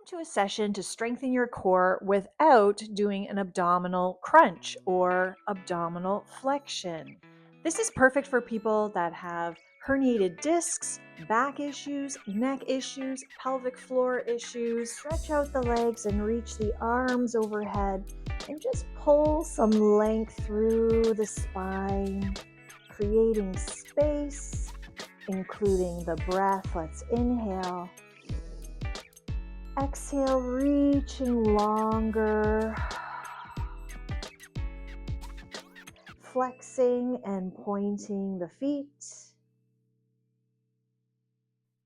To a session to strengthen your core without doing an abdominal crunch or abdominal flexion. This is perfect for people that have herniated discs, back issues, neck issues, pelvic floor issues. Stretch out the legs and reach the arms overhead and just pull some length through the spine, creating space, including the breath. Let's inhale. Exhale, reaching longer, flexing and pointing the feet,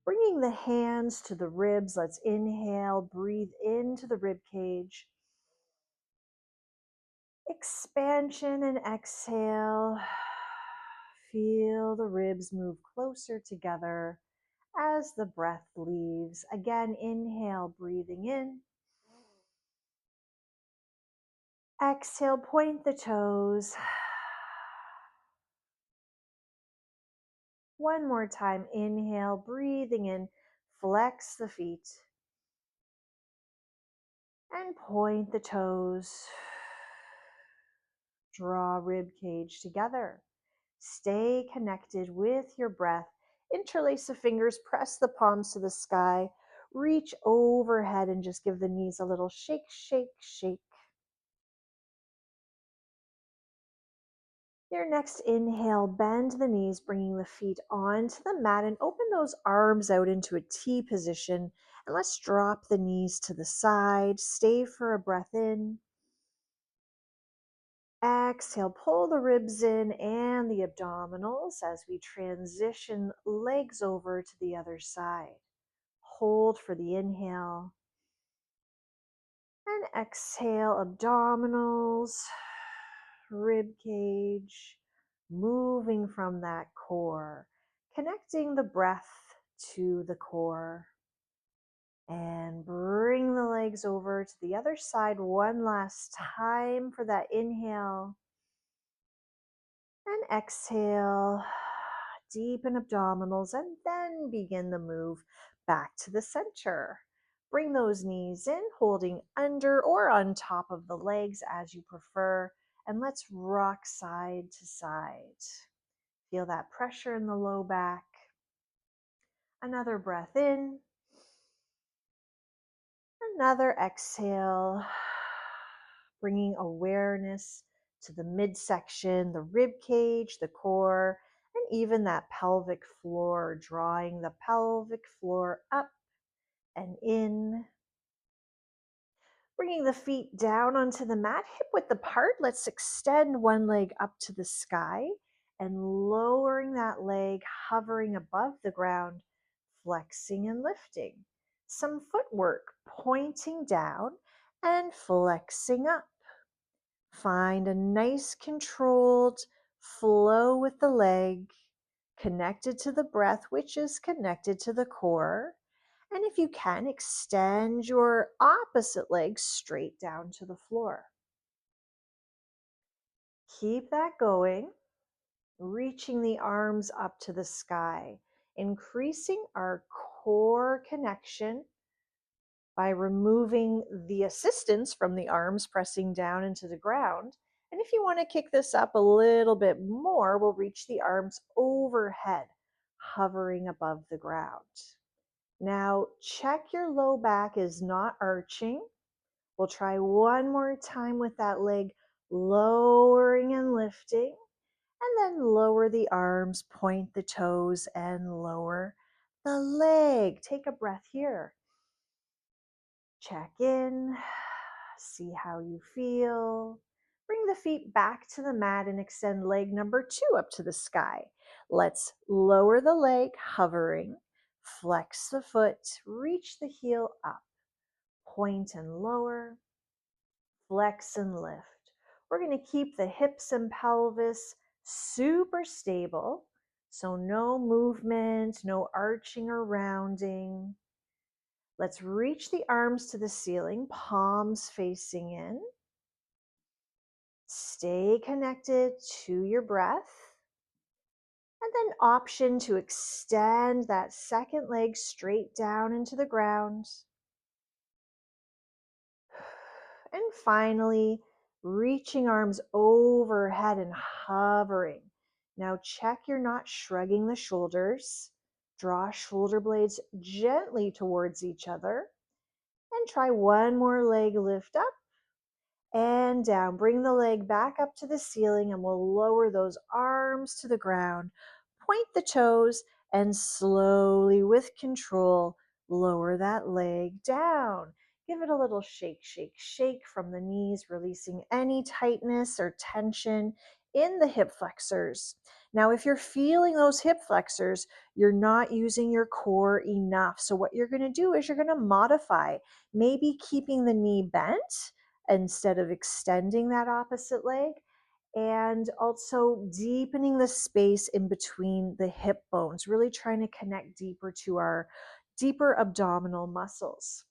bringing the hands to the ribs. Let's inhale, breathe into the rib cage, expansion and exhale. Feel the ribs move closer together as the breath leaves. Again, inhale, breathing in. Exhale, point the toes. One more time, inhale, breathing in, flex the feet, and point the toes. Draw rib cage together. Stay connected with your breath. Interlace the fingers, press the palms to the sky, reach overhead and just give the knees a little shake, shake, shake. Your next inhale, bend the knees, bringing the feet onto the mat and open those arms out into a T position. And let's drop the knees to the side. Stay for a breath in. Exhale, pull the ribs in and the abdominals as we transition legs over to the other side. Hold for the inhale. And exhale, abdominals, rib cage, moving from that core, connecting the breath to the core. And bring the legs over to the other side one last time for that inhale. And exhale, deepen abdominals, and then begin the move back to the center. Bring those knees in, holding under or on top of the legs as you prefer. And let's rock side to side. Feel that pressure in the low back. Another breath in. Another exhale. Bringing awareness to the midsection, the rib cage, the core, and even that pelvic floor, drawing the pelvic floor up and in. Bringing the feet down onto the mat, hip width apart. Let's extend one leg up to the sky and lowering that leg, hovering above the ground, flexing and lifting. Some footwork, pointing down and flexing up. Find a nice controlled flow with the leg, connected to the breath, which is connected to the core. And if you can, extend your opposite leg straight down to the floor. Keep that going, reaching the arms up to the sky, increasing our core connection by removing the assistance from the arms, pressing down into the ground. And if you want to kick this up a little bit more, we'll reach the arms overhead, hovering above the ground. Now, check your low back is not arching. We'll try one more time with that leg, lowering and lifting, and then lower the arms, point the toes, and lower the leg. Take a breath here. Check in, see how you feel. Bring the feet back to the mat and extend leg number 2 up to the sky. Let's lower the leg, hovering. Flex the foot, reach the heel up. Point and lower, flex and lift. We're going to keep the hips and pelvis super stable, so no movement, no arching or rounding. Let's reach the arms to the ceiling, palms facing in. Stay connected to your breath. And then option to extend that second leg straight down into the ground. And finally, reaching arms overhead and hovering. Now check you're not shrugging the shoulders. Draw shoulder blades gently towards each other. And try one more leg lift up and down. Bring the leg back up to the ceiling and we'll lower those arms to the ground. Point the toes and slowly, with control, lower that leg down. Give it a little shake, shake, shake from the knees, releasing any tightness or tension in the hip flexors. Now, if you're feeling those hip flexors, you're not using your core enough. So what you're going to do is you're going to modify, maybe keeping the knee bent instead of extending that opposite leg, and also deepening the space in between the hip bones, really trying to connect deeper to our deeper abdominal muscles.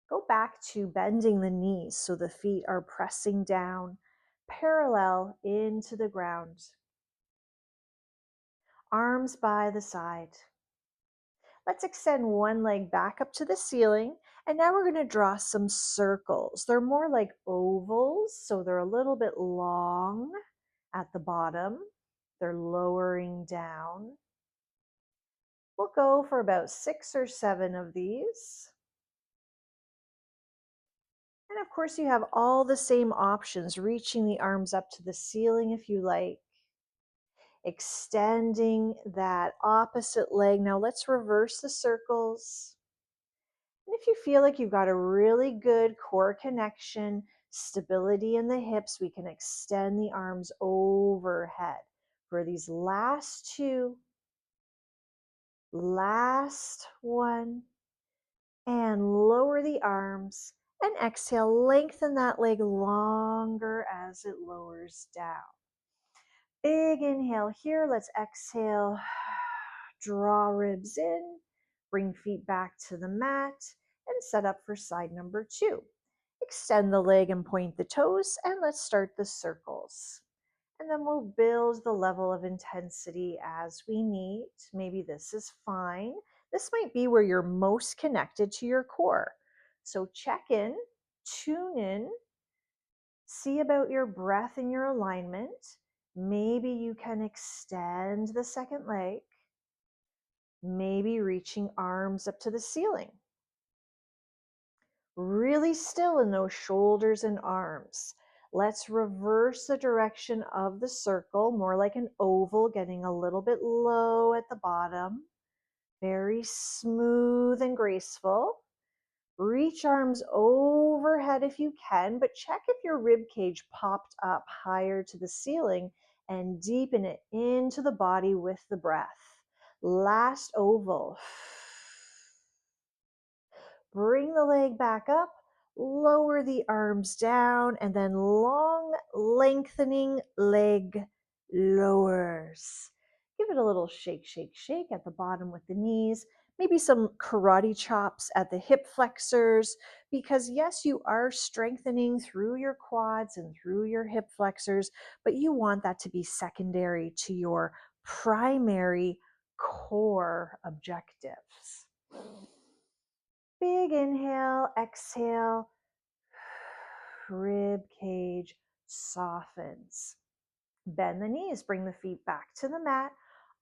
Go back to bending the knees so the feet are pressing down parallel into the ground. Arms by the side. Let's extend one leg back up to the ceiling. And now we're going to draw some circles. They're more like ovals, so they're a little bit long at the bottom. They're lowering down. We'll go for about 6 or 7 of these. And of course, you have all the same options, reaching the arms up to the ceiling if you like. Extending that opposite leg. Now let's reverse the circles. And if you feel like you've got a really good core connection, stability in the hips, we can extend the arms overhead for these last 2, last 1, and lower the arms and exhale, lengthen that leg longer as it lowers down. Big inhale here. Let's exhale. Draw ribs in, bring feet back to the mat, and set up for side number 2. Extend the leg and point the toes, and let's start the circles. And then we'll build the level of intensity as we need. Maybe this is fine. This might be where you're most connected to your core. So check in, tune in, see about your breath and your alignment. Maybe you can extend the second leg. Maybe reaching arms up to the ceiling. Really still in those shoulders and arms. Let's reverse the direction of the circle, more like an oval, getting a little bit low at the bottom. Very smooth and graceful. Reach arms overhead if you can, but check if your rib cage popped up higher to the ceiling and deepen it into the body with the breath. Last oval. Bring the leg back up, lower the arms down, and then long lengthening leg lowers. Give it a little shake, shake, shake at the bottom with the knees. Maybe some karate chops at the hip flexors, because yes, you are strengthening through your quads and through your hip flexors, but you want that to be secondary to your primary core objectives. Big inhale, exhale, rib cage softens. Bend the knees, bring the feet back to the mat,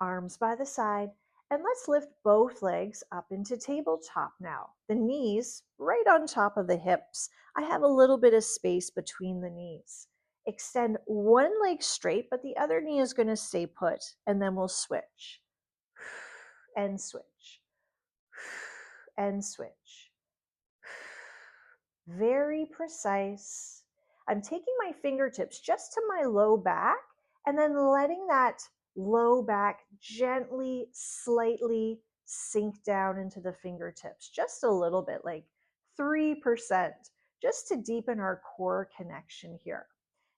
arms by the side, and let's lift both legs up into tabletop now. The knees right on top of the hips. I have a little bit of space between the knees. Extend one leg straight, but the other knee is going to stay put, and then we'll switch and switch and switch. Very precise. I'm taking my fingertips just to my low back and then letting that low back gently, slightly sink down into the fingertips, just a little bit, like 3%, just to deepen our core connection here.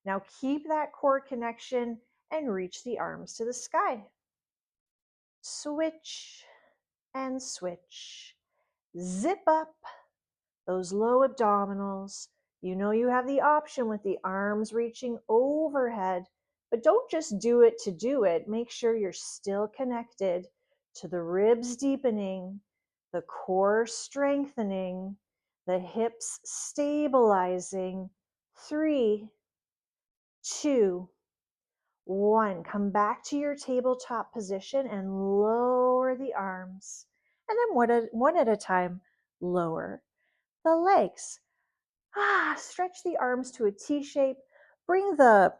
Now keep that core connection and reach the arms to the sky. Switch and switch. Zip up those low abdominals. You know you have the option with the arms reaching overhead, but don't just do it to do it. Make sure you're still connected to the ribs deepening, the core strengthening, the hips stabilizing. 3, 2, 1. Come back to your tabletop position and lower the arms. And then one at a time, lower the legs. Stretch the arms to a T shape. Bring the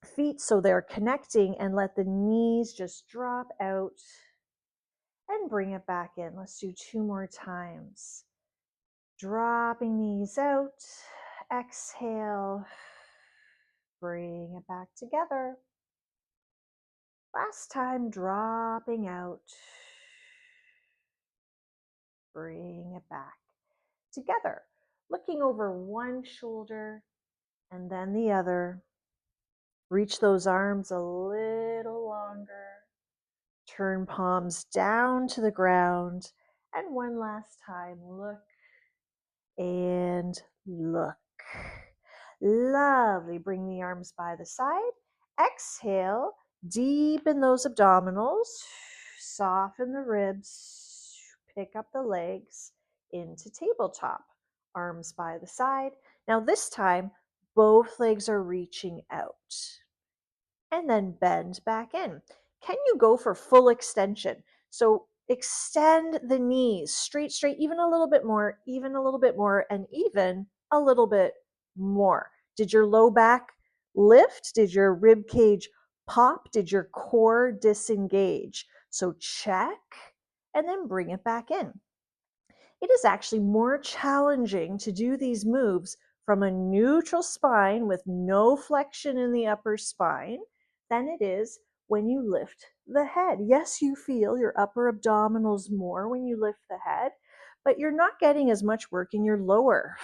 feet so they're connecting and let the knees just drop out and bring it back in. Let's do 2 more times. Dropping knees out. Exhale. Bring it back together. Last time, dropping out. Bring it back together. Looking over one shoulder and then the other. Reach those arms a little longer. Turn palms down to the ground. And one last time, look and look. Lovely. Bring the arms by the side. Exhale. Deepen those abdominals. Soften the ribs. Pick up the legs into tabletop. Arms by the side. Now this time, both legs are reaching out. And then bend back in. Can you go for full extension? So extend the knees straight, even a little bit more, even a little bit more, and even a little bit more. Did your low back lift? Did your rib cage pop? Did your core disengage? So check and then bring it back in. It is actually more challenging to do these moves from a neutral spine with no flexion in the upper spine than it is when you lift the head. Yes, you feel your upper abdominals more when you lift the head, but you're not getting as much work in your lower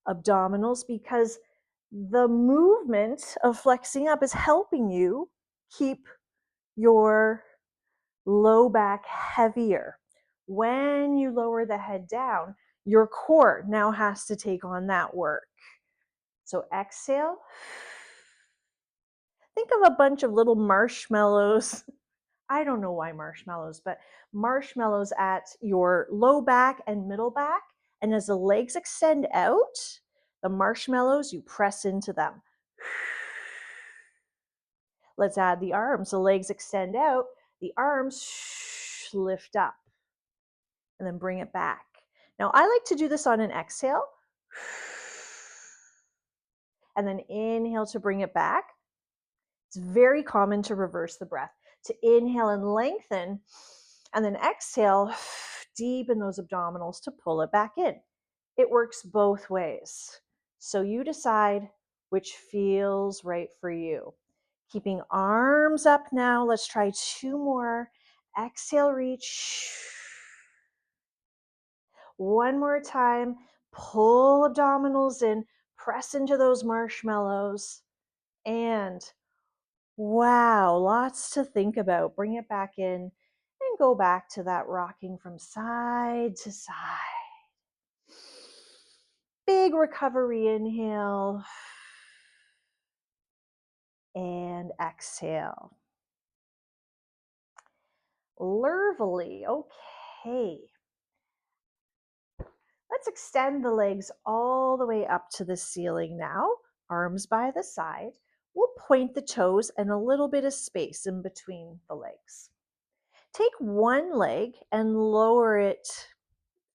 abdominals because the movement of flexing up is helping you keep your low back heavier. When you lower the head down, your core now has to take on that work. So exhale. Think of a bunch of little marshmallows. I don't know why marshmallows, but marshmallows at your low back and middle back. And as the legs extend out, the marshmallows, you press into them. Let's add the arms. The legs extend out, the arms lift up, and then bring it back. Now, I like to do this on an exhale, and then inhale to bring it back. It's very common to reverse the breath, to inhale and lengthen, and then exhale, deepen those abdominals to pull it back in. It works both ways. So you decide which feels right for you. Keeping arms up now. Let's try 2 more. Exhale, reach. One more time. Pull abdominals in. Press into those marshmallows. And wow, lots to think about. Bring it back in and go back to that rocking from side to side. Big recovery inhale. And exhale. Lovely. Okay. Let's extend the legs all the way up to the ceiling now. Arms by the side. We'll point the toes and a little bit of space in between the legs. Take one leg and lower it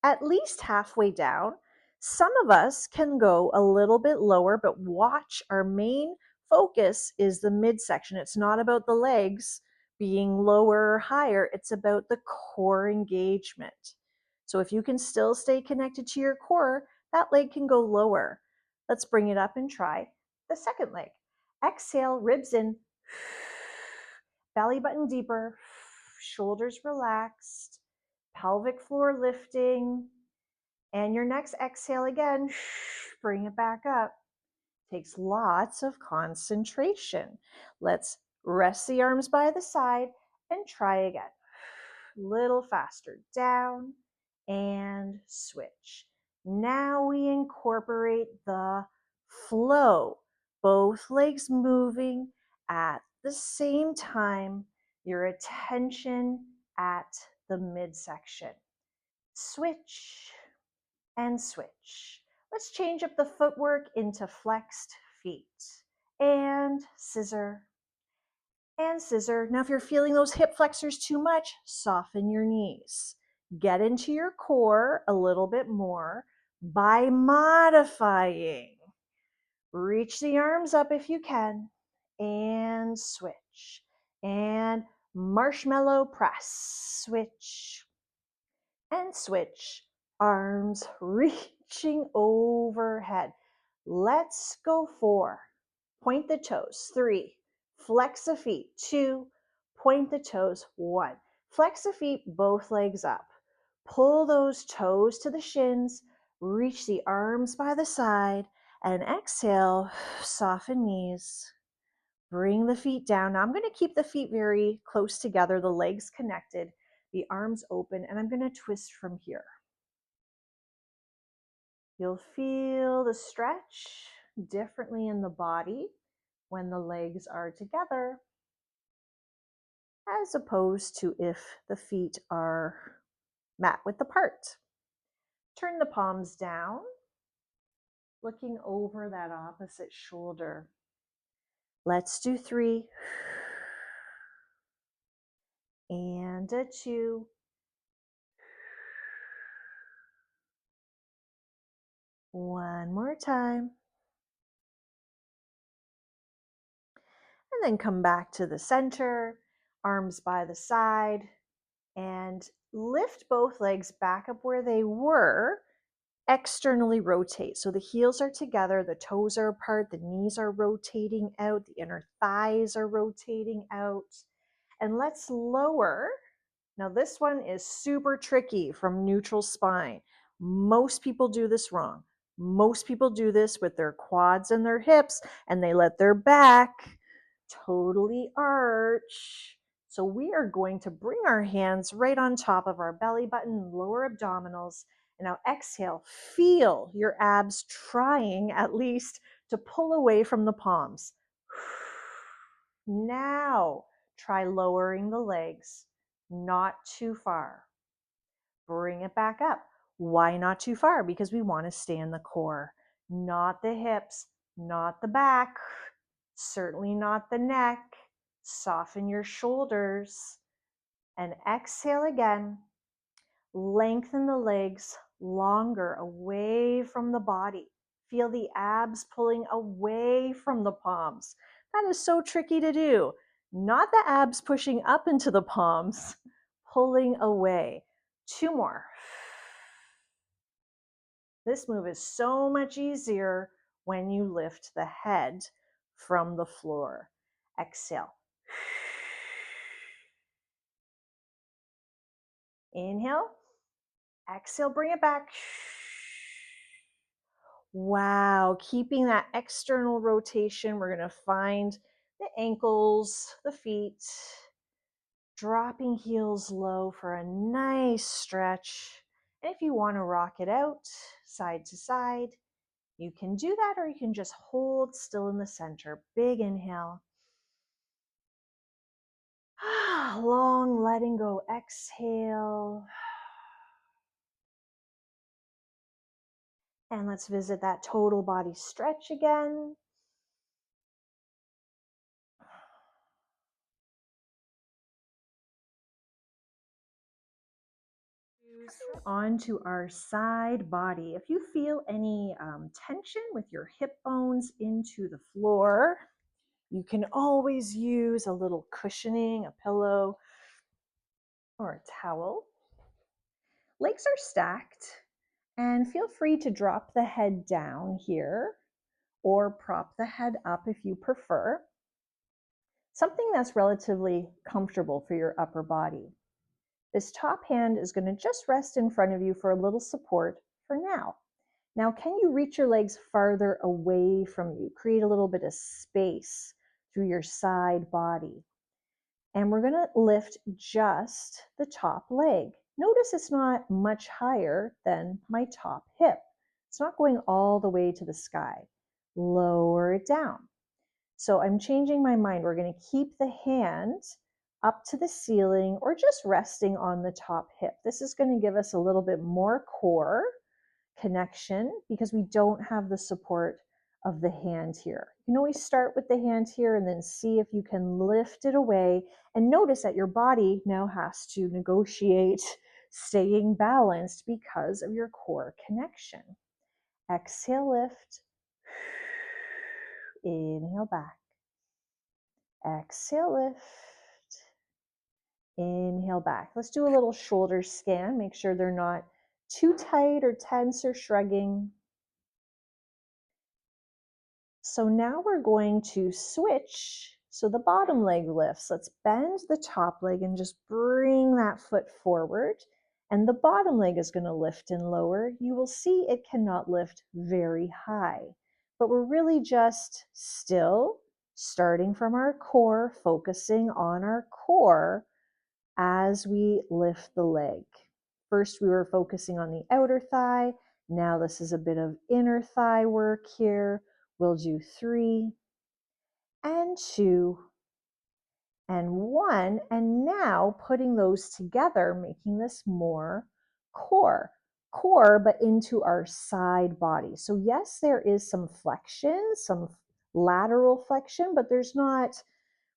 at least halfway down. Some of us can go a little bit lower, but watch, our main focus is the midsection. It's not about the legs being lower or higher. It's about the core engagement. So if you can still stay connected to your core, that leg can go lower. Let's bring it up and try the second leg. Exhale, ribs in, belly button deeper, shoulders relaxed, pelvic floor lifting, and your next exhale again, bring it back up. Takes lots of concentration. Let's rest the arms by the side and try again. Little faster, down and switch. Now we incorporate the flow, both legs moving at the same time, your attention at the midsection. Switch. and switch. Let's change up the footwork into flexed feet. And scissor, and scissor. Now, if you're feeling those hip flexors too much, soften your knees. Get into your core a little bit more by modifying. Reach the arms up if you can, and switch. And marshmallow press, switch, and switch. Arms reaching overhead. Let's go 4. Point the toes. 3. Flex the feet. 2. Point the toes. 1. Flex the feet, both legs up. Pull those toes to the shins. Reach the arms by the side. And exhale, soften knees. Bring the feet down. Now I'm going to keep the feet very close together, the legs connected, the arms open, and I'm going to twist from here. You'll feel the stretch differently in the body when the legs are together, as opposed to if the feet are mat width apart. Turn the palms down, looking over that opposite shoulder. Let's do 3. And a 2. One more time. And then come back to the center, arms by the side, and lift both legs back up where they were. Externally rotate. So the heels are together, the toes are apart, the knees are rotating out, the inner thighs are rotating out. And let's lower. Now this one is super tricky from neutral spine. Most people do this wrong. Most people do this with their quads and their hips, and they let their back totally arch. So we are going to bring our hands right on top of our belly button, lower abdominals. And now exhale, feel your abs trying at least to pull away from the palms. Now try lowering the legs, not too far. Bring it back up. Why not too far? Because we want to stay in the core, not the hips, not the back, certainly not the neck. Soften your shoulders and exhale again. Lengthen the legs longer away from the body. Feel the abs pulling away from the palms. That is so tricky to do. Not the abs pushing up into the palms, pulling away. 2 more. This move is so much easier when you lift the head from the floor. Exhale. Inhale. Exhale, bring it back. Wow, keeping that external rotation. We're going to find the ankles, the feet, dropping heels low for a nice stretch. And if you want to rock it out side to side, you can do that, or you can just hold still in the center. Big inhale. Long letting go, exhale. And let's visit that total body stretch again. Onto our side body. If you feel any tension with your hip bones into the floor, you can always use a little cushioning, a pillow, or a towel. Legs are stacked, and feel free to drop the head down here or prop the head up if you prefer. Something that's relatively comfortable for your upper body. This top hand is going to just rest in front of you for a little support for now. Now, can you reach your legs farther away from you? Create a little bit of space through your side body. And we're going to lift just the top leg. Notice it's not much higher than my top hip. It's not going all the way to the sky. Lower it down. So I'm changing my mind. We're going to keep the hand up to the ceiling or just resting on the top hip. This is going to give us a little bit more core connection because we don't have the support of the hand here. You can always start with the hand here and then see if you can lift it away, and notice that your body now has to negotiate staying balanced because of your core connection. Exhale, lift. Inhale back. Exhale, lift. Inhale back. Let's do a little shoulder scan. Make sure they're not too tight or tense or shrugging. So now we're going to switch. So the bottom leg lifts. Let's bend the top leg and just bring that foot forward. And the bottom leg is going to lift and lower. You will see it cannot lift very high, but we're really just still starting from our core, focusing on our core as we lift the leg. First, we were focusing on the outer thigh. Now this is a bit of inner thigh work here. We'll do 3 and 2 and 1. And now putting those together, making this more core, but into our side body. So yes, there is some flexion, some lateral flexion, but there's not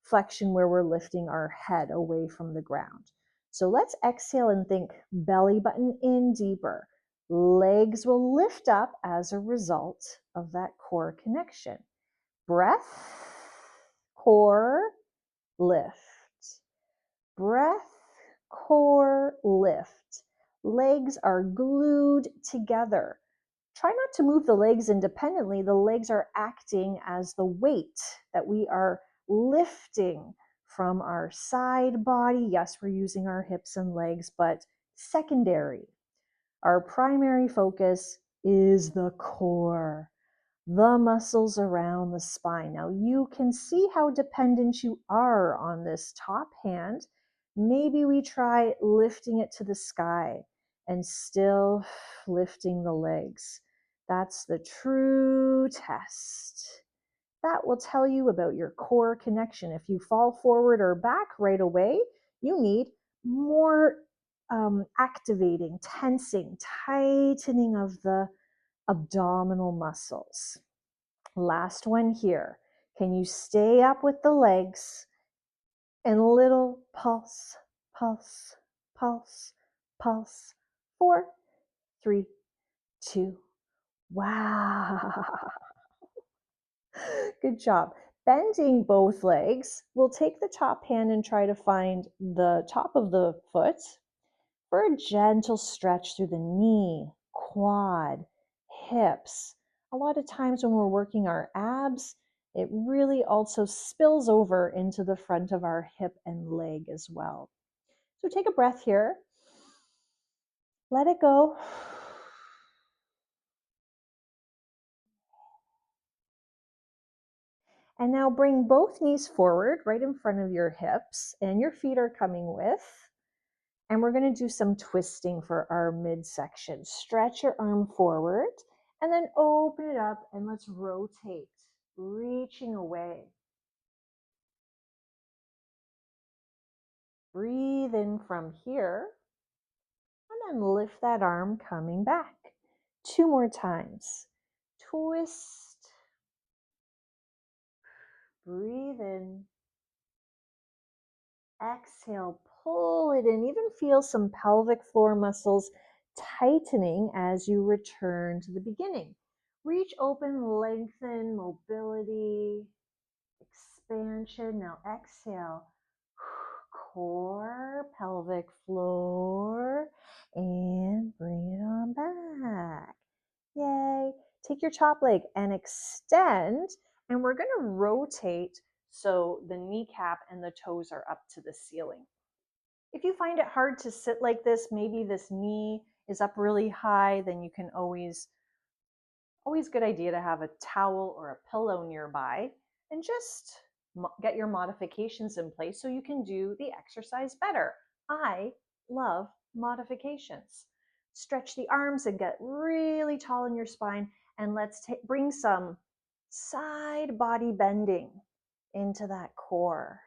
flexion where we're lifting our head away from the ground. So let's exhale and think belly button in deeper. Legs will lift up as a result of that core connection. Breath, core, lift. Breath, core, lift. Legs are glued together. Try not to move the legs independently. The legs are acting as the weight that we are lifting from our side body. Yes, we're using our hips and legs, but secondary. Our primary focus is the core, the muscles around the spine. Now you can see how dependent you are on this top hand. Maybe we try lifting it to the sky and still lifting the legs. That's the true test. That will tell you about your core connection. If you fall forward or back right away, you need more activating, tensing, tightening of the abdominal muscles. Last one here. Can you stay up with the legs and little pulse, pulse, pulse, pulse. 4, 3, 2. Wow. Good job. Bending both legs, we'll take the top hand and try to find the top of the foot for a gentle stretch through the knee, quad, hips. A lot of times when we're working our abs, it really also spills over into the front of our hip and leg as well. So take a breath here. Let it go. And now bring both knees forward right in front of your hips, and your feet are coming with. And we're going to do some twisting for our midsection. Stretch your arm forward and then open it up, and let's rotate, reaching away. Breathe in from here and then lift that arm coming back. 2 more times. Twist. Breathe in. Exhale, pull it in. Even feel some pelvic floor muscles tightening as you return to the beginning. Reach open, lengthen, mobility, expansion. Now exhale, core, pelvic floor, and bring it on back. Yay. Take your top leg and extend, and we're going to rotate so the kneecap and the toes are up to the ceiling. If you find it hard to sit like this, maybe this knee is up really high, then you can always good idea to have a towel or a pillow nearby and just get your modifications in place so you can do the exercise better. I love modifications. Stretch the arms and get really tall in your spine, and let's bring some side body bending into that core.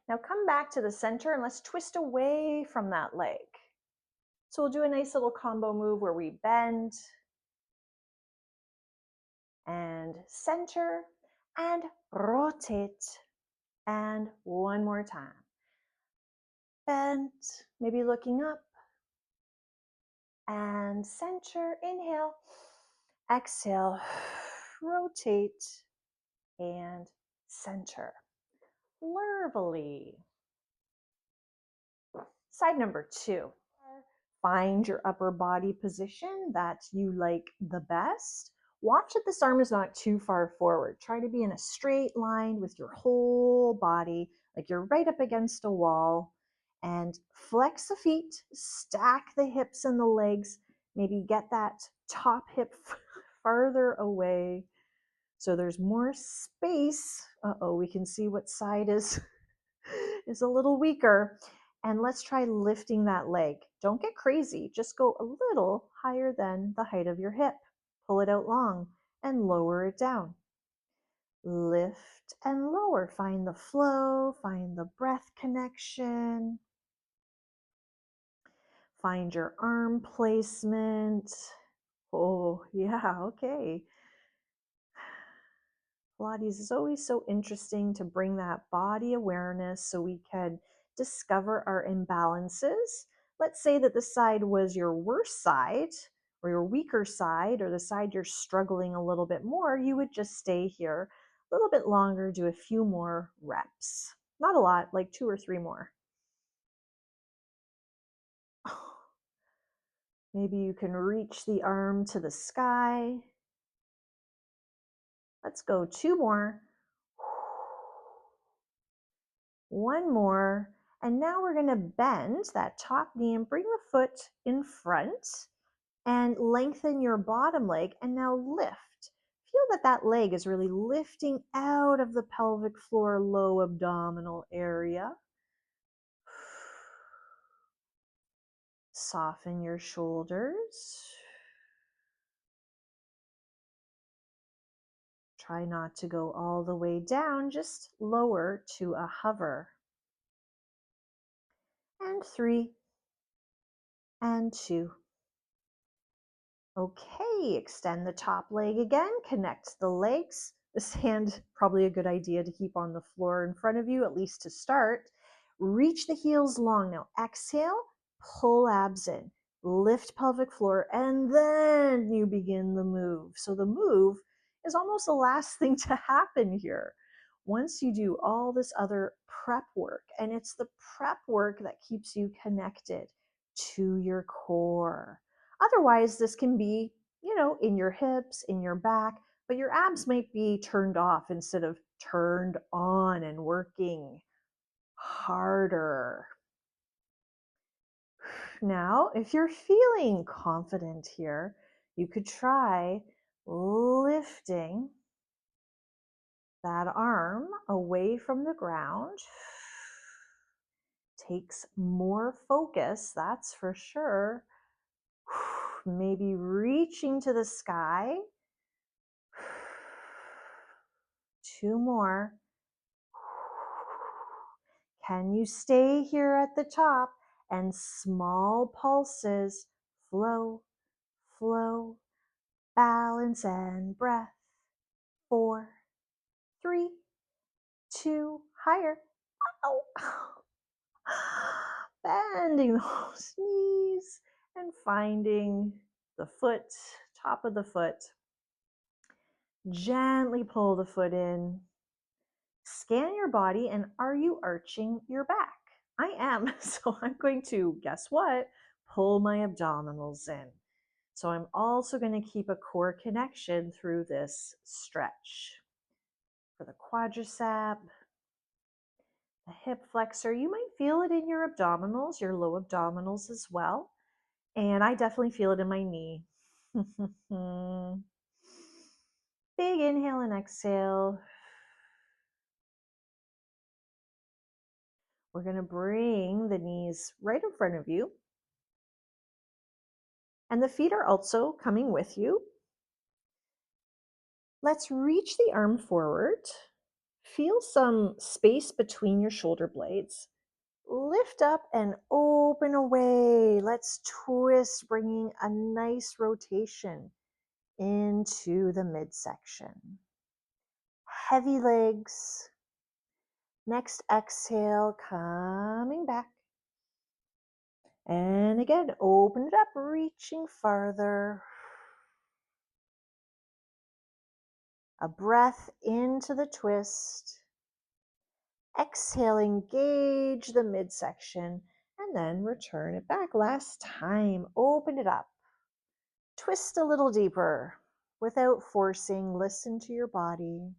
Now come back to the center and let's twist away from that leg. So we'll do a nice little combo move where we bend and center and rotate. And one more time. Bend, maybe looking up, and center, inhale, exhale, rotate, and center. Lovely. Side number 2. Find your upper body position that you like the best. Watch that this arm is not too far forward. Try to be in a straight line with your whole body, like you're right up against a wall. And flex the feet, stack the hips and the legs. Maybe get that top hip farther away so there's more space. Uh-oh, we can see what side is a little weaker. And let's try lifting that leg. Don't get crazy. Just go a little higher than the height of your hip. Pull it out long and lower it down. Lift and lower. Find the flow. Find the breath connection. Find your arm placement. Oh, yeah, okay. Pilates is always so interesting to bring that body awareness so we can discover our imbalances. Let's say that the side was your worst side or your weaker side or the side you're struggling a little bit more, you would just stay here a little bit longer, do a few more reps. Not a lot, like 2 or 3 more. Maybe you can reach the arm to the sky. Let's go 2 more. One more. And now we're going to bend that top knee and bring the foot in front and lengthen your bottom leg. And now lift. Feel that that leg is really lifting out of the pelvic floor, low abdominal area. Soften your shoulders. Try not to go all the way down, just lower to a hover. And 3 and 2. Okay, extend the top leg again, connect the legs. This hand, probably a good idea to keep on the floor in front of you, at least to start. Reach the heels long. Now exhale, pull abs in, lift pelvic floor, and then you begin the move. So the move is almost the last thing to happen here. Once you do all this other prep work, and it's the prep work that keeps you connected to your core. Otherwise, this can be, in your hips, in your back, but your abs might be turned off instead of turned on and working harder. Now, if you're feeling confident here, you could try lifting that arm away from the ground. Takes more focus, that's for sure. Maybe reaching to the sky. 2 more. Can you stay here at the top? And small pulses, flow, flow, balance and breath. 4, 3, 2, higher. Oh. Bending those knees and finding the foot, top of the foot. Gently pull the foot in. Scan your body, and are you arching your back? I am, so I'm going to, guess what? Pull my abdominals in. So I'm also going to keep a core connection through this stretch. For the quadricep, the hip flexor, you might feel it in your abdominals, your low abdominals as well. And I definitely feel it in my knee. Big inhale and exhale. We're going to bring the knees right in front of you. And the feet are also coming with you. Let's reach the arm forward. Feel some space between your shoulder blades. lift up and open away. Let's twist, bringing a nice rotation into the midsection. Heavy legs. Next exhale, coming back. And again, open it up, reaching farther. A breath into the twist. Exhale, engage the midsection, and then return it back. Last time, open it up. Twist a little deeper without forcing. Listen to your body.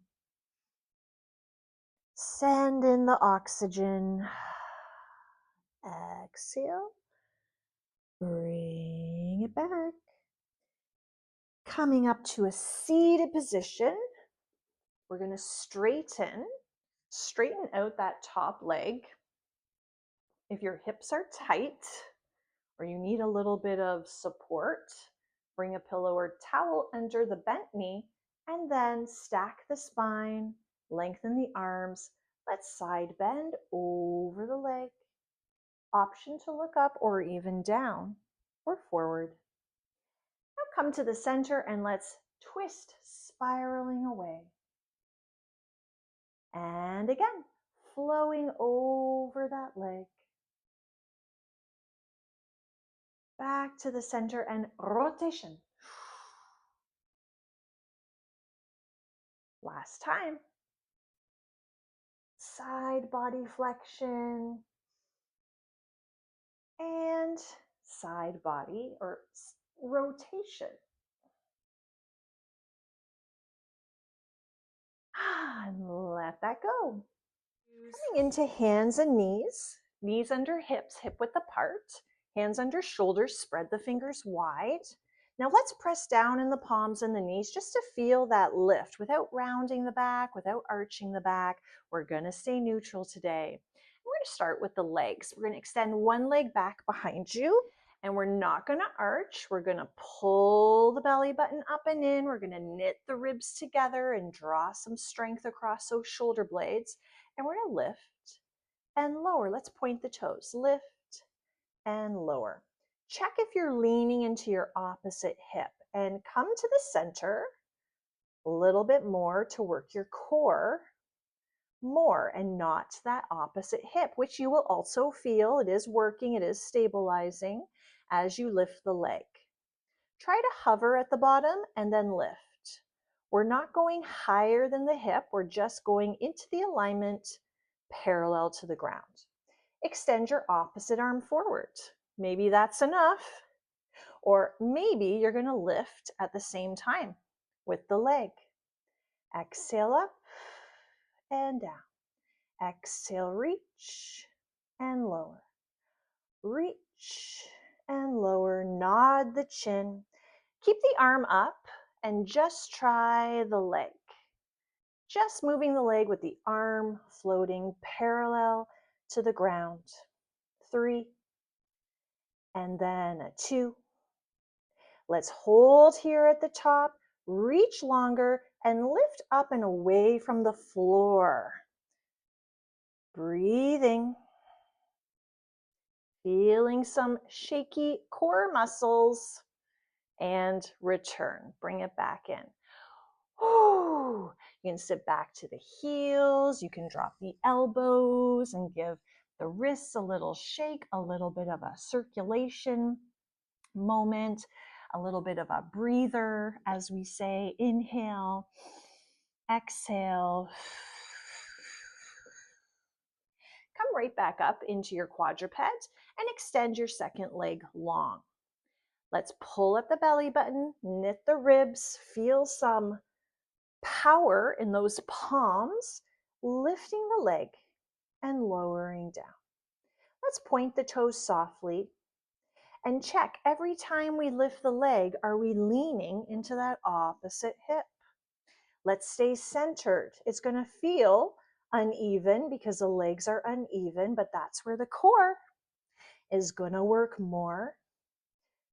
Send in the oxygen. Exhale. Bring it back. Coming up to a seated position, we're going to straighten out that top leg. If your hips are tight or you need a little bit of support, bring a pillow or towel under the bent knee and then stack the spine, lengthen the arms. Let's side bend over the leg. Option to look up or even down or forward. Now come to the center and let's twist, spiraling away. And again, flowing over that leg. Back to the center and rotation. Last time. Side body flexion and side body or rotation. And let that go. Coming into hands and knees. Knees under hips, hip width apart. Hands under shoulders, spread the fingers wide. Now let's press down in the palms and the knees just to feel that lift without rounding the back, without arching the back. We're going to stay neutral today. We're going to start with the legs. We're going to extend one leg back behind you, and we're not going to arch. We're going to pull the belly button up and in. We're going to knit the ribs together and draw some strength across those shoulder blades. And we're going to lift and lower. Let's point the toes. Lift and lower. Check if you're leaning into your opposite hip and come to the center a little bit more to work your core more and not that opposite hip, which you will also feel. It is working, it is stabilizing as you lift the leg. Try to hover at the bottom and then lift. We're not going higher than the hip, we're just going into the alignment parallel to the ground. Extend your opposite arm forward. Maybe that's enough. Or maybe you're going to lift at the same time with the leg. Exhale up and down. Exhale, reach and lower. Reach and lower. Nod the chin. Keep the arm up and just try the leg. Just moving the leg with the arm floating parallel to the ground. 3, and then a 2. Let's hold here at the top, reach longer, and lift up and away from the floor. Breathing. Feeling some shaky core muscles. And return. Bring it back in. Whew. You can sit back to the heels. You can drop the elbows and give the wrists a little shake, a little bit of a circulation moment, a little bit of a breather, as we say. Inhale, exhale. Come right back up into your quadruped and extend your second leg long. Let's pull up the belly button, knit the ribs, feel some power in those palms, lifting the leg and lowering down. Let's point the toes softly and check every time we lift the leg, are we leaning into that opposite hip? Let's stay centered. It's going to feel uneven because the legs are uneven, but that's where the core is going to work more.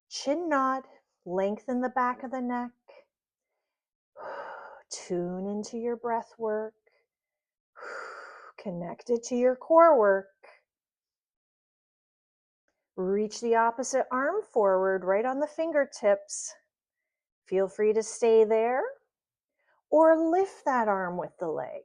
Chin nod, lengthen the back of the neck. Tune into your breath work. Connect it to your core work. Reach the opposite arm forward, right on the fingertips. Feel free to stay there or lift that arm with the leg.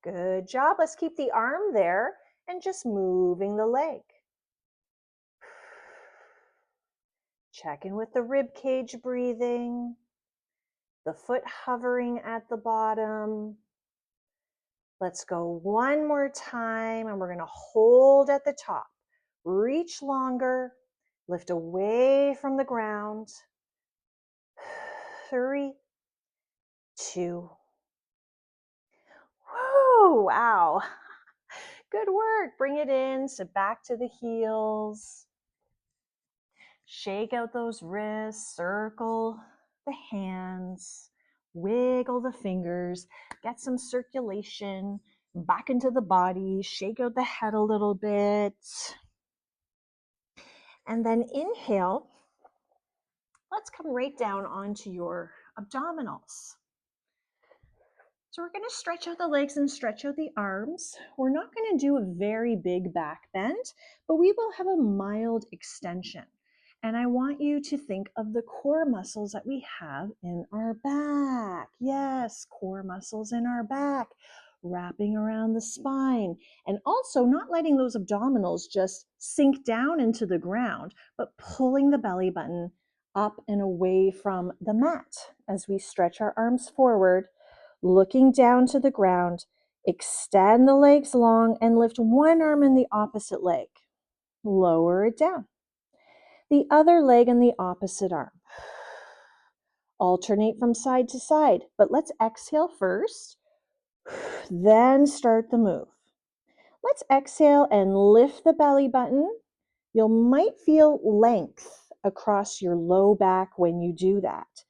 Good job. Let's keep the arm there and just moving the leg. Check in with the rib cage breathing, the foot hovering at the bottom. Let's go one more time, and we're going to hold at the top. Reach longer, lift away from the ground. 3, 2. Whoa, wow. Good work. Bring it in, so back to the heels. Shake out those wrists, circle the hands, wiggle the fingers, get some circulation back into the body, shake out the head a little bit. And then inhale, let's come right down onto your abdominals. So we're going to stretch out the legs and stretch out the arms. We're not going to do a very big back bend, but we will have a mild extension. And I want you to think of the core muscles that we have in our back. Yes, core muscles in our back, wrapping around the spine. And also not letting those abdominals just sink down into the ground, but pulling the belly button up and away from the mat as we stretch our arms forward, looking down to the ground. Extend the legs long and lift one arm in the opposite leg. Lower it down. The other leg and the opposite arm. Alternate from side to side, but let's exhale first, then start the move. Let's exhale and lift the belly button. You might feel length across your low back when you do that.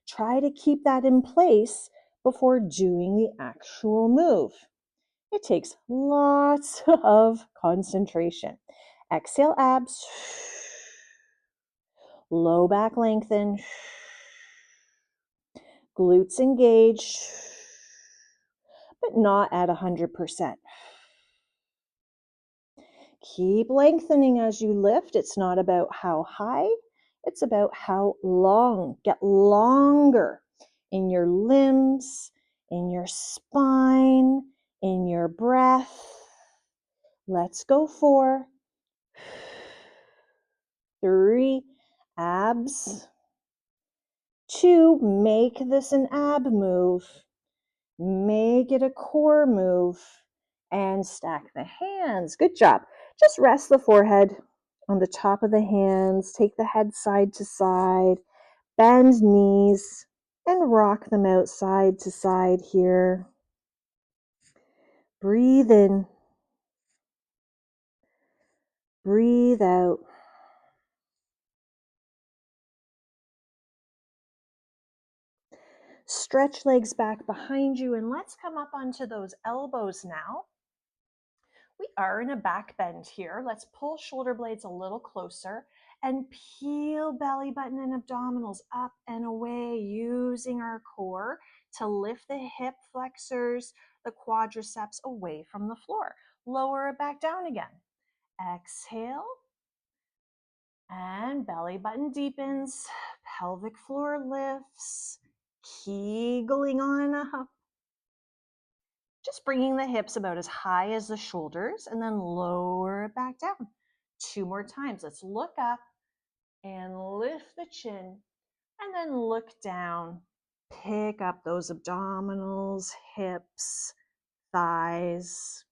Try to keep that in place before doing the actual move. It takes lots of concentration. Exhale, abs. Low back lengthen. Glutes engaged, but not at 100%. Keep lengthening as you lift. It's not about how high, it's about how long. Get longer in your limbs, in your spine, in your breath. Let's go 4, 3, abs. 2, make this an ab move. Make it a core move. And stack the hands. Good job. Just rest the forehead on the top of the hands. Take the head side to side. Bend knees and rock them out side to side here. Breathe in. Breathe out. Stretch legs back behind you, and let's come up onto those elbows now. We are in a back bend here. Let's pull shoulder blades a little closer and peel belly button and abdominals up and away, using our core to lift the hip flexors, the quadriceps away from the floor. Lower it back down again. Exhale. And belly button deepens, pelvic floor lifts, kegeling on up. Just bringing the hips about as high as the shoulders and then lower it back down. 2 more times. Let's look up and lift the chin and then look down. Pick up those abdominals, hips, thighs,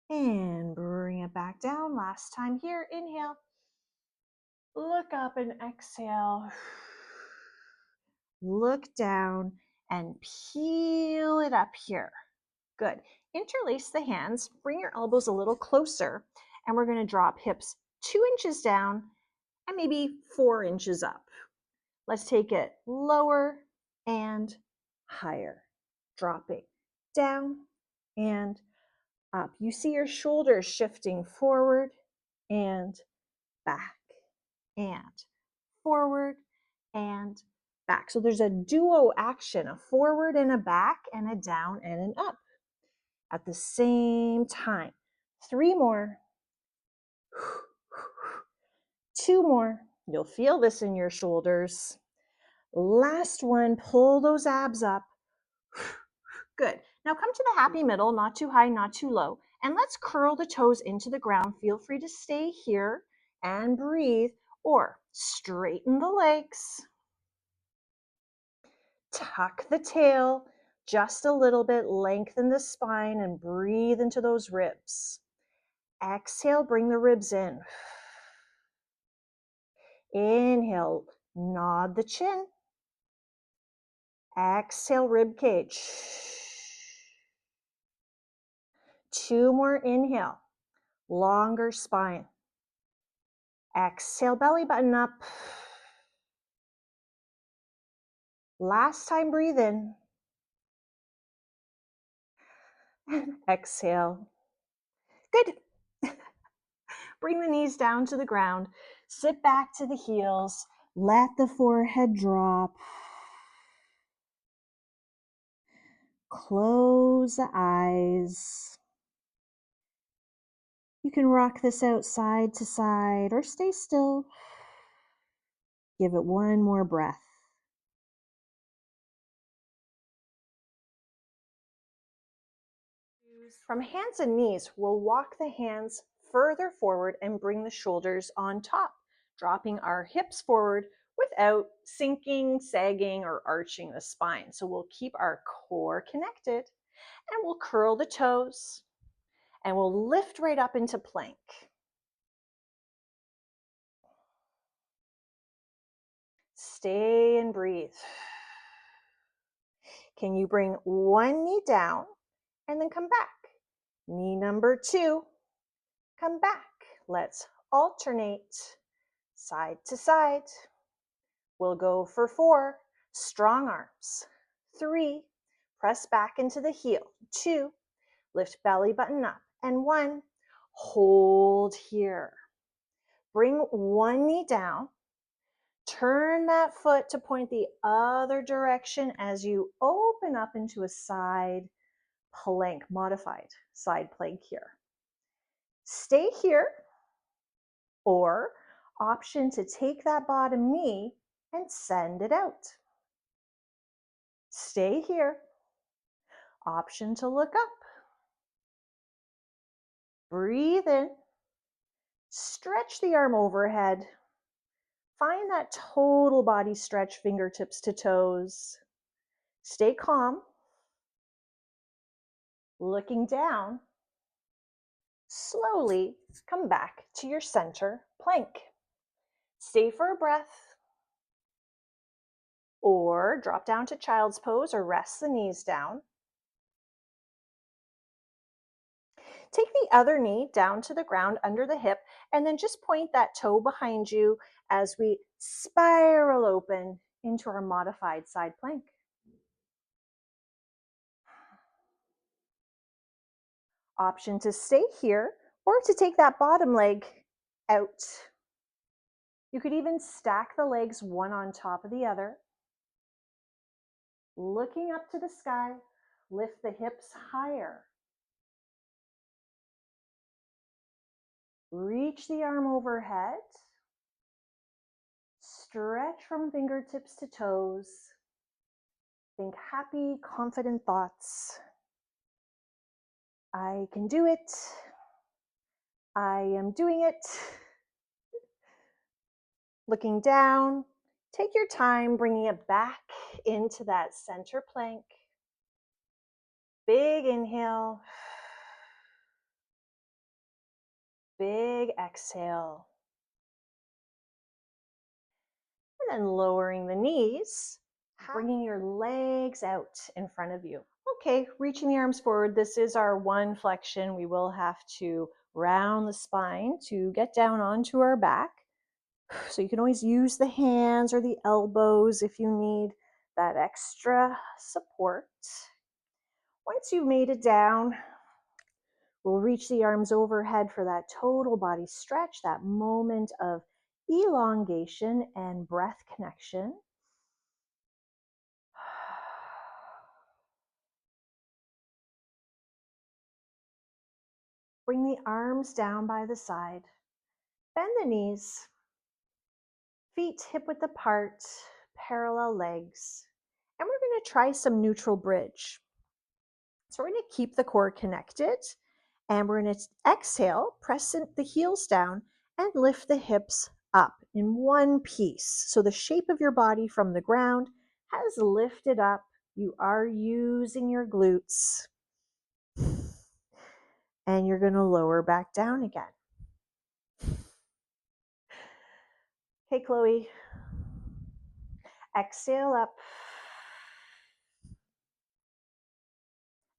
and bring it back down. Last time here. Inhale. Look up and exhale. Look down and peel it up here. Good. Interlace the hands, bring your elbows a little closer, and we're going to drop hips 2 inches down and maybe 4 inches up. Let's take it lower and higher. Dropping down and up. You see your shoulders shifting forward and back and forward and back. So there's a duo action, a forward and a back, and a down and an up at the same time. 3 more. 2 more. You'll feel this in your shoulders. Last one, pull those abs up. Good. Now come to the happy middle, not too high, not too low. And let's curl the toes into the ground. Feel free to stay here and breathe, or straighten the legs. Tuck the tail just a little bit, lengthen the spine, and breathe into those ribs. Exhale, bring the ribs in. Inhale, nod the chin. Exhale, rib cage. 2 more, inhale, longer spine. Exhale, belly button up. Last time, breathe in. Exhale. Good. Bring the knees down to the ground. Sit back to the heels. Let the forehead drop. Close the eyes. You can rock this out side to side or stay still. Give it one more breath. From hands and knees, we'll walk the hands further forward and bring the shoulders on top, dropping our hips forward without sinking, sagging, or arching the spine. So we'll keep our core connected, and we'll curl the toes, and we'll lift right up into plank. Stay and breathe. Can you bring one knee down and then come back? Knee number 2, come back. Let's alternate side to side. We'll go for 4, strong arms. 3, press back into the heel. 2, lift belly button up. And 1, hold here. Bring one knee down. Turn that foot to point the other direction as you open up into a side plank, modified side plank here. Stay here, or option to take that bottom knee and send it out. Stay here. Option to look up. Breathe in. Stretch the arm overhead. Find that total body stretch, fingertips to toes. Stay calm. Looking down. Slowly come back to your center plank. Stay for a breath. Or drop down to child's pose or rest the knees down. Take the other knee down to the ground under the hip, and then just point that toe behind you as we spiral open into our modified side plank. Option to stay here or to take that bottom leg out. You could even stack the legs one on top of the other. Looking up to the sky, lift the hips higher. Reach the arm overhead. Stretch from fingertips to toes. Think happy, confident thoughts. I can do it. I am doing it. Looking down, take your time bringing it back into that center plank. Big inhale. Big exhale. And then lowering the knees, bringing your legs out in front of you. Okay, reaching the arms forward. This is our one flexion. We will have to round the spine to get down onto our back. So you can always use the hands or the elbows if you need that extra support. Once you've made it down, we'll reach the arms overhead for that total body stretch, that moment of elongation and breath connection. Bring the arms down by the side. Bend the knees. Feet hip width apart, parallel legs. And we're going to try some neutral bridge. So we're going to keep the core connected. And we're going to exhale, press the heels down, and lift the hips up in one piece. So the shape of your body from the ground has lifted up. You are using your glutes. And you're going to lower back down again. Okay, Chloe. Exhale up.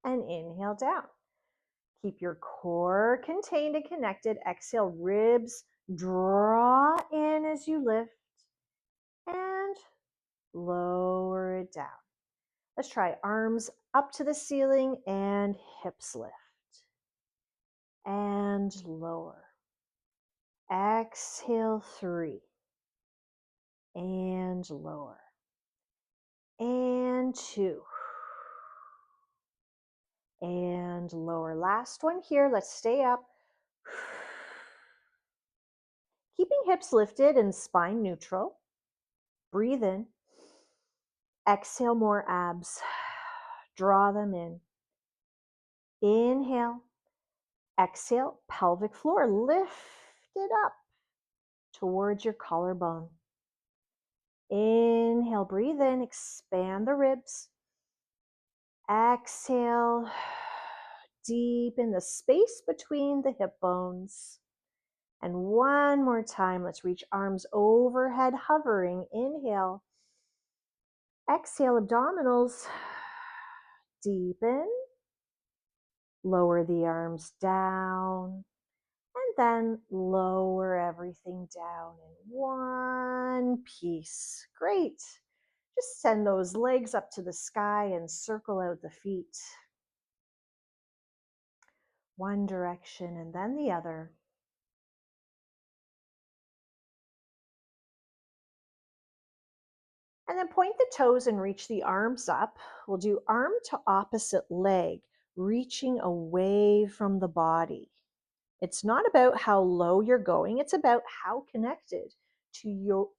And inhale down. Keep your core contained and connected. Exhale, ribs draw in as you lift. And lower it down. Let's try arms up to the ceiling and hips lift. And lower. Exhale, 3. And lower. And 2. And lower. Last one here. Let's stay up. Keeping hips lifted and spine neutral. Breathe in. Exhale, more abs. Draw them in. Inhale. Exhale, pelvic floor. Lift it up towards your collarbone. Inhale, breathe in. Expand the ribs. Exhale. Deepen the space between the hip bones. And one more time, let's reach arms overhead, hovering. Inhale. Exhale, abdominals. Deepen. Lower the arms down. And then lower everything down in one piece. Great. Just send those legs up to the sky and circle out the feet. One direction and then the other. And then point the toes and reach the arms up. We'll do arm to opposite leg, reaching away from the body. It's not about how low you're going, it's about how connected to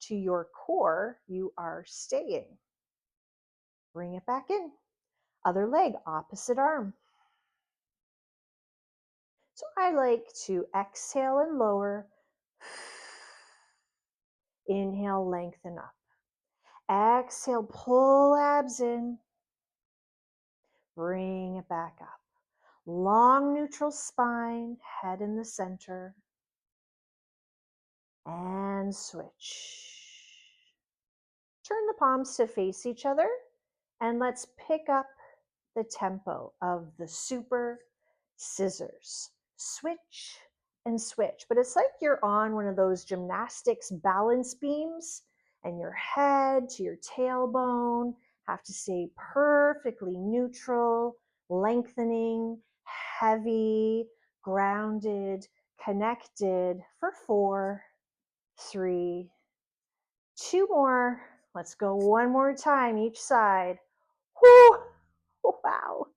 your core you are staying. Bring it back in. Other leg, opposite arm. So I like to exhale and lower. Inhale, lengthen up. Exhale, pull abs in. Bring it back up. Long neutral spine, head in the center. And switch. Turn the palms to face each other. And let's pick up the tempo of the super scissors. Switch and switch. But it's like you're on one of those gymnastics balance beams and your head to your tailbone have to stay perfectly neutral, lengthening, heavy, grounded, connected for 4, 3, 2 more. Let's go one more time each side. Whoo! Wow.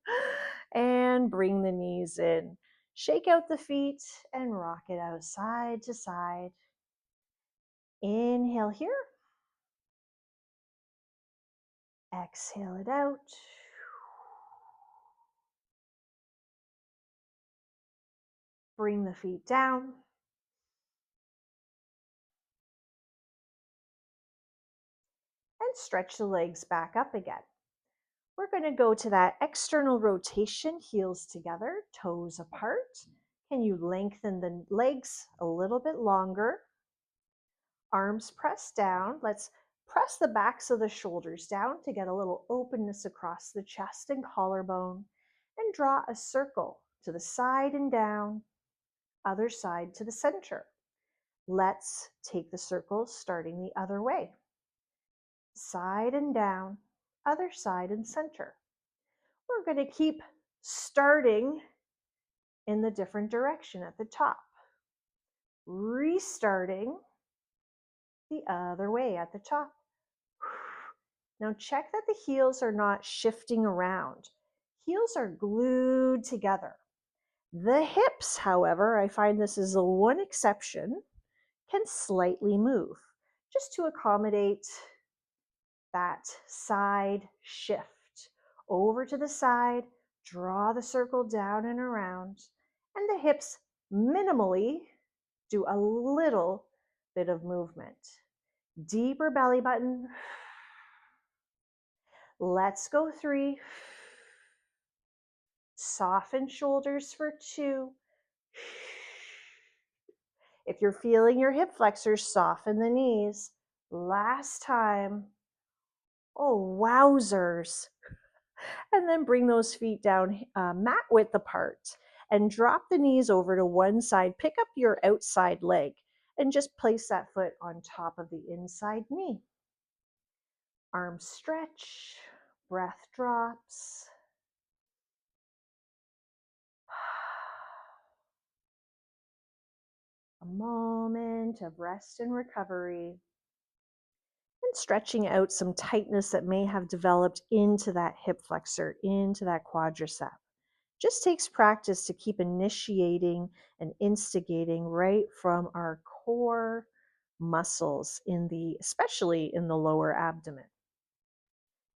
And bring the knees in. Shake out the feet and rock it out side to side. Inhale here. Exhale it out. Bring the feet down. And stretch the legs back up again. We're going to go to that external rotation, heels together, toes apart. Can you lengthen the legs a little bit longer? Arms pressed down. Let's press the backs of the shoulders down to get a little openness across the chest and collarbone. And draw a circle to the side and down, other side to the center. Let's take the circle starting the other way. Side and down, other side and center. We're going to keep starting in the different direction at the top. Restarting the other way at the top. Now check that the heels are not shifting around. Heels are glued together. The hips, however, I find this is the one exception, can slightly move just to accommodate that side shift. Over to the side, draw the circle down and around, and the hips minimally do a little bit of movement. Deeper belly button. Let's go 3. Soften shoulders for 2. If you're feeling your hip flexors, soften the knees. Last time. Oh, wowzers. And then bring those feet down mat width apart and drop the knees over to one side. Pick up your outside leg and just place that foot on top of the inside knee. Arms stretch, breath drops. A moment of rest and recovery. And stretching out some tightness that may have developed into that hip flexor, into that quadricep. Just takes practice to keep initiating and instigating right from our core muscles especially in the lower abdomen.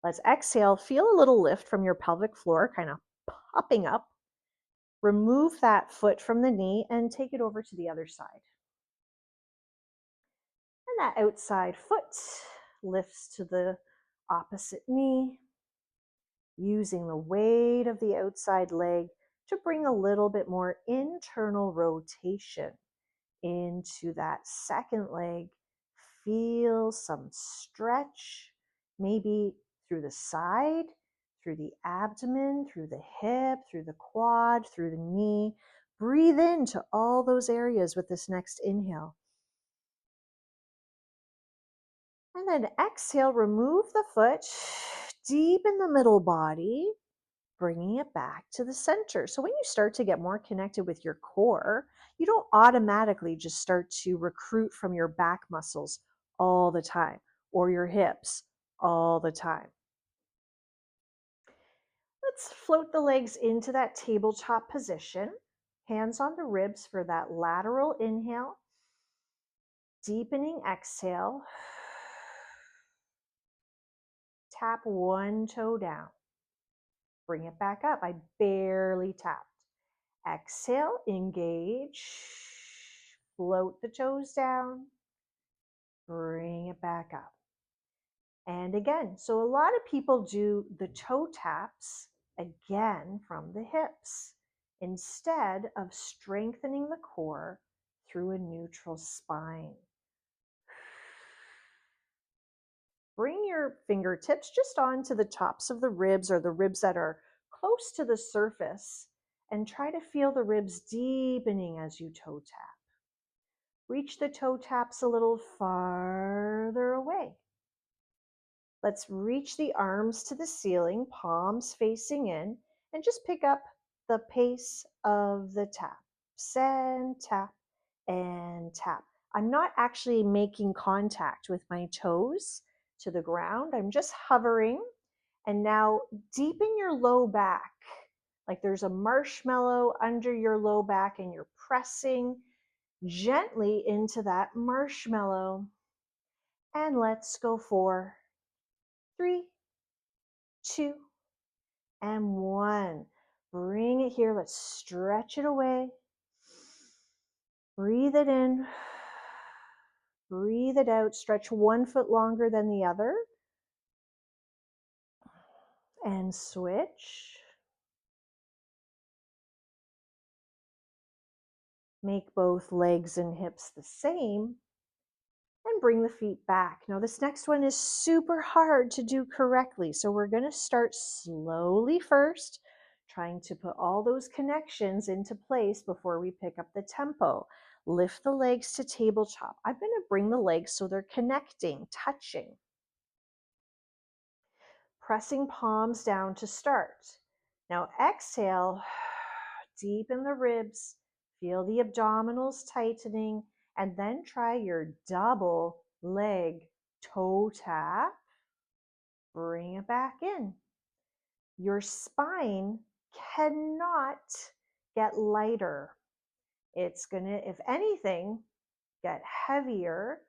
Let's exhale. Feel a little lift from your pelvic floor, kind of popping up. Remove that foot from the knee and take it over to the other side. And that outside foot lifts to the opposite knee, using the weight of the outside leg to bring a little bit more internal rotation into that second leg. Feel some stretch, maybe through the side, through the abdomen, through the hip, through the quad, through the knee. Breathe into all those areas with this next inhale. And then exhale, remove the foot deep in the middle body, bringing it back to the center. So when you start to get more connected with your core, you don't automatically just start to recruit from your back muscles all the time or your hips all the time. Let's float the legs into that tabletop position. Hands on the ribs for that lateral inhale. Deepening exhale. Tap one toe down. Bring it back up. I barely tapped. Exhale, engage. Float the toes down. Bring it back up. And again, so a lot of people do the toe taps again from the hips instead of strengthening the core through a neutral spine. Bring your fingertips just onto the tops of the ribs or the ribs that are close to the surface and try to feel the ribs deepening as you toe tap. Reach the toe taps a little farther away. Let's reach the arms to the ceiling, palms facing in, and just pick up the pace of the taps and tap and tap. I'm not actually making contact with my toes to the ground. I'm just hovering. And now deepen your low back, like there's a marshmallow under your low back and you're pressing gently into that marshmallow. And let's go 4, 3, 2, and 1. Bring it here. Let's stretch it away. Breathe it in. Breathe it out. Stretch one foot longer than the other. And switch. Make both legs and hips the same. And bring the feet back. Now this next one is super hard to do correctly. So we're going to start slowly first, trying to put all those connections into place before we pick up the tempo. Lift the legs to tabletop. I'm going to bring the legs so they're connecting, touching. Pressing palms down to start. Now exhale, deepen the ribs, feel the abdominals tightening, and then try your double leg toe tap. Bring it back in. Your spine cannot get lighter. It's going to, if anything, get heavier.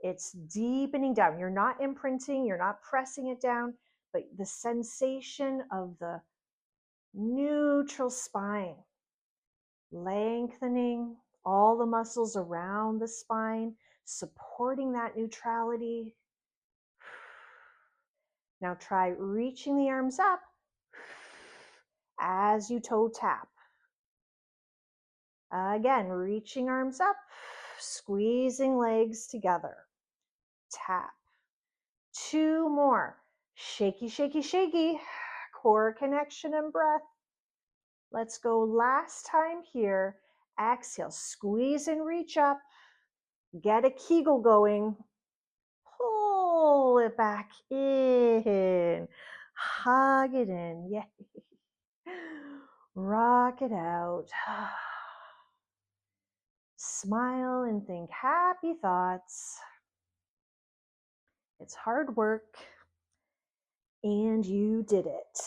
It's deepening down. You're not imprinting, you're not pressing it down, but the sensation of the neutral spine, lengthening all the muscles around the spine, supporting that neutrality. Now try reaching the arms up as you toe tap. Again, reaching arms up, squeezing legs together. Tap. 2 more. Shaky, shaky, shaky. Core connection and breath. Let's go last time here. Exhale, squeeze and reach up. Get a Kegel going. Pull it back in. Hug it in. Yay. Rock it out. Smile and think happy thoughts. It's hard work, and you did it.